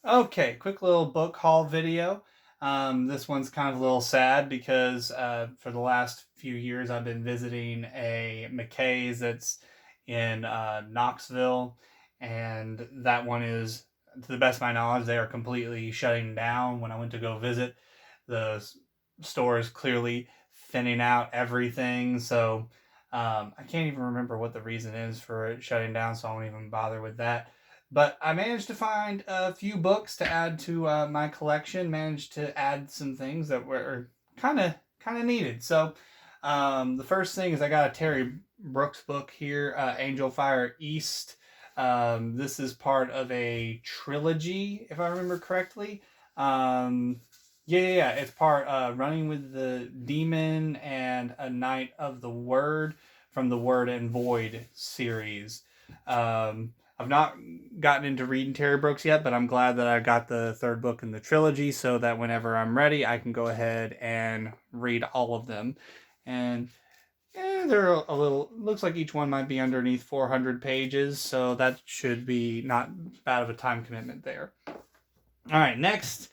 Okay, quick little book haul video. This one's kind of a little sad because for the last few years I've been visiting a McKay's that's in Knoxville, and that one is, to the best of my knowledge, they are completely shutting down. When I went to go visit, the store is clearly thinning out everything, so I can't even remember what the reason is for it shutting down, so I won't even bother with that. But I managed to find a few books to add to my collection. Managed to add some things that were kind of needed. So the first thing is I got a Terry Brooks book here, Angel Fire East. This is part of a trilogy, if I remember correctly. Yeah. It's part Running with the Demon and A Night of the Word from the Word and Void series. I've not gotten into reading Terry Brooks yet, but I'm glad that I got the third book in the trilogy so that whenever I'm ready, I can go ahead and read all of them. And they're a little, looks like each one might be underneath 400 pages, so that should be not bad of a time commitment there. All right, next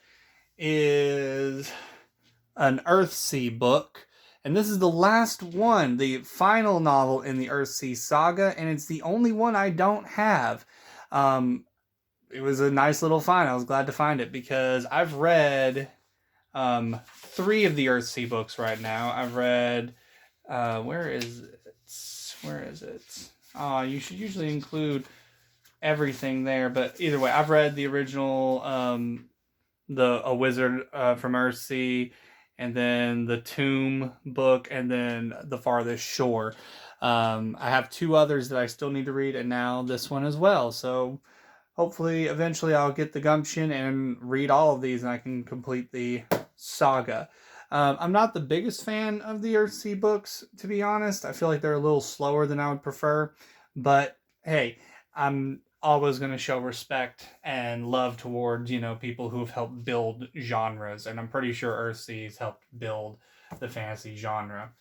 is an Earthsea book. And this is the last one, the final novel in the Earthsea saga, and it's the only one I don't have. It was a nice little find. I was glad to find it because I've read 3 of the Earthsea books right now. I've read, where is it? Where is it? You should usually include everything there, but either way, I've read the original, A Wizard from Earthsea, and then the Tomb book, and then The Farthest Shore. I have 2 others that I still need to read, and now this one as well. So hopefully, eventually, I'll get the gumption and read all of these, and I can complete the saga. I'm not the biggest fan of the Earthsea books, to be honest. I feel like they're a little slower than I would prefer. But hey, I'm always going to show respect and love towards, people who've helped build genres. And I'm pretty sure Earthsea's helped build the fantasy genre.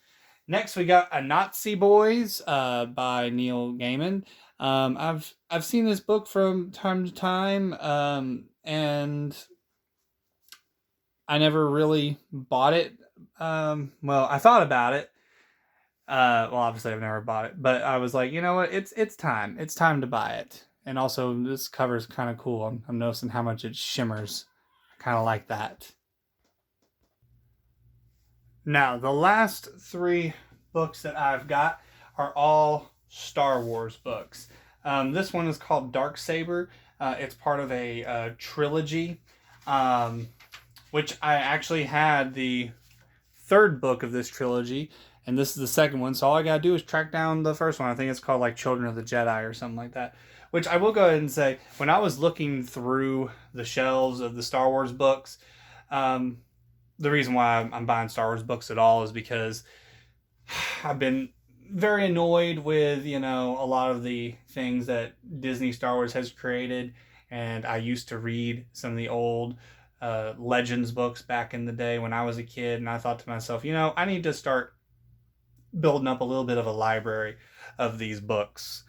Next, we got A Nazi Boys by Neil Gaiman. I've seen this book from time to time, and I never really bought it. Well, I thought about it. Well, obviously I've never bought it, but I was like, you know what? It's time. It's time to buy it. And also, this cover is kind of cool. I'm noticing how much it shimmers. I kind of like that. Now, the last 3 books that I've got are all Star Wars books. This one is called Darksaber. It's part of a trilogy, which I actually had the 3rd book of this trilogy, and this is the 2nd one. So all I gotta do is track down the first one. I think it's called like Children of the Jedi or something like that. Which I will go ahead and say, when I was looking through the shelves of the Star Wars books, the reason why I'm buying Star Wars books at all is because I've been very annoyed with, a lot of the things that Disney Star Wars has created. And I used to read some of the old Legends books back in the day when I was a kid. And I thought to myself, I need to start building up a little bit of a library of these books.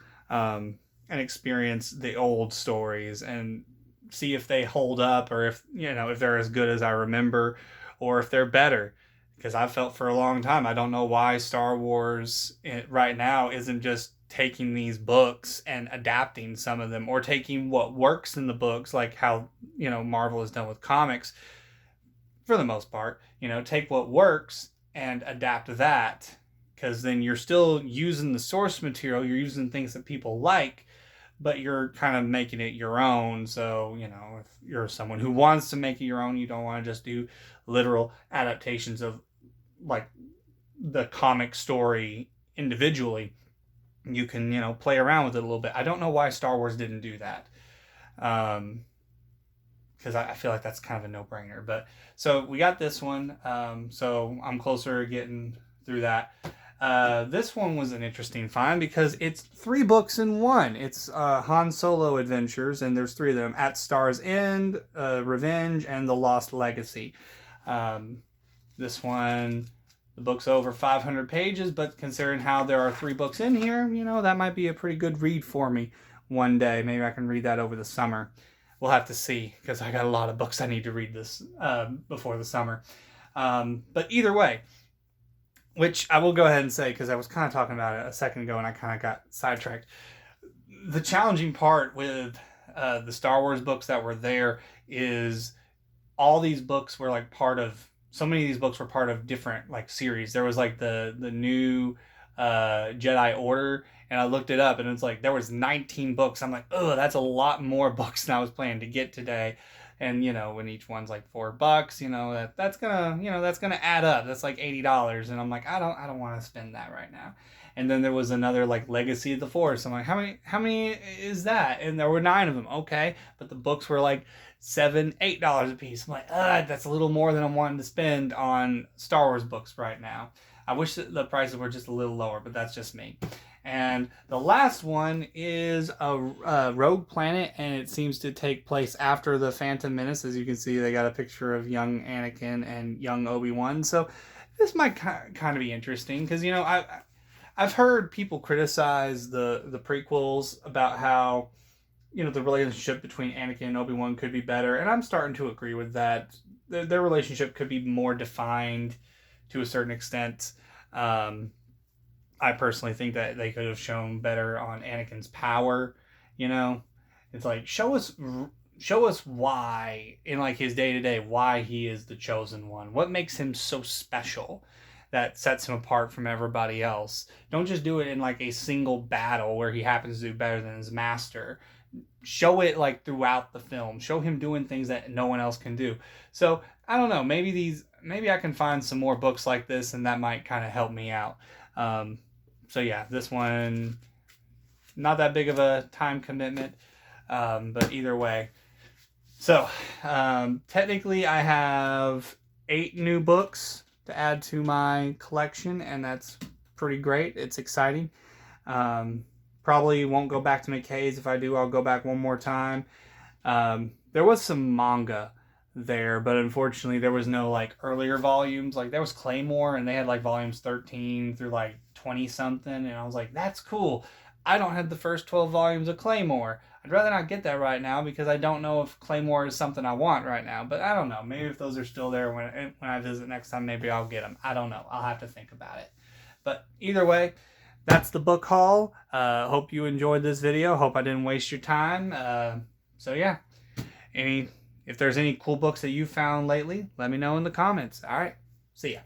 And experience the old stories and see if they hold up, or if they're as good as I remember, or if they're better. Because I've felt for a long time, I don't know why Star Wars right now isn't just taking these books and adapting some of them, or taking what works in the books, like how, Marvel has done with comics for the most part. Take what works and adapt that, because then you're still using the source material, you're using things that people like, but you're kind of making it your own. So, if you're someone who wants to make it your own, you don't want to just do literal adaptations of like the comic story individually. You can, play around with it a little bit. I don't know why Star Wars didn't do that. Because I feel like that's kind of a no-brainer. But so we got this one. So I'm closer to getting through that. This one was an interesting find because it's 3 books in one. It's Han Solo Adventures, and there's 3 of them: At Star's End, Revenge, and The Lost Legacy. This one, the book's over 500 pages, but considering how there are 3 books in here, that might be a pretty good read for me one day. Maybe I can read that over the summer. we'll have to see, because I got a lot of books I need to read this before the summer. But either way, which I will go ahead and say, because I was kind of talking about it a second ago and I kind of got sidetracked. The challenging part with the Star Wars books that were there is all these books were like part of, so many of these books were part of different like series. There was like the new Jedi Order, and I looked it up, and it's like there was 19 books. I'm like, oh, that's a lot more books than I was planning to get today. And you know, when each one's like $4, you know, that's gonna add up. That's like $80, and I'm like, I don't want to spend that right now. And then there was another like Legacy of the Force. I'm like, how many is that? And there were 9 of them. Okay, but the books were like $7-8 a piece. I'm like, that's a little more than I'm wanting to spend on Star Wars books right now. I wish that the prices were just a little lower, but that's just me. And the last one is a Rogue Planet, and it seems to take place after the Phantom Menace. As you can see, they got a picture of young Anakin and young Obi-Wan. So this might kind of be interesting, because, you know, I've heard people criticize the prequels about how, you know, the relationship between Anakin and Obi-Wan could be better, and I'm starting to agree with that. Their relationship could be more defined to a certain extent. I personally think that they could have shown better on Anakin's power. You know, it's like, show us why in like his day-to-day, why he is the chosen one. What makes him so special that sets him apart from everybody else? Don't just do it in like a single battle where he happens to do better than his master. Show it like throughout the film. Show him doing things that no one else can do. So I don't know, maybe I can find some more books like this, and that might kind of help me out. So yeah, this one, not that big of a time commitment, but either way. So technically I have 8 new books to add to my collection, and that's pretty great. It's exciting. Probably won't go back to McKay's. If I do, I'll go back one more time. There was some manga there, but unfortunately there was no like earlier volumes. Like there was Claymore, and they had like volumes 13 through like 20 something, and I was like, that's cool. I don't have the first 12 volumes of Claymore. I'd rather not get that right now, because I don't know if Claymore is something I want right now. But I don't know, maybe if those are still there when I visit next time, maybe I'll get them. I don't know, I'll have to think about it. But either way, that's the book haul. Hope you enjoyed this video. Hope I didn't waste your time. So yeah, if there's any cool books that you found lately, let me know in the comments. All right, see ya.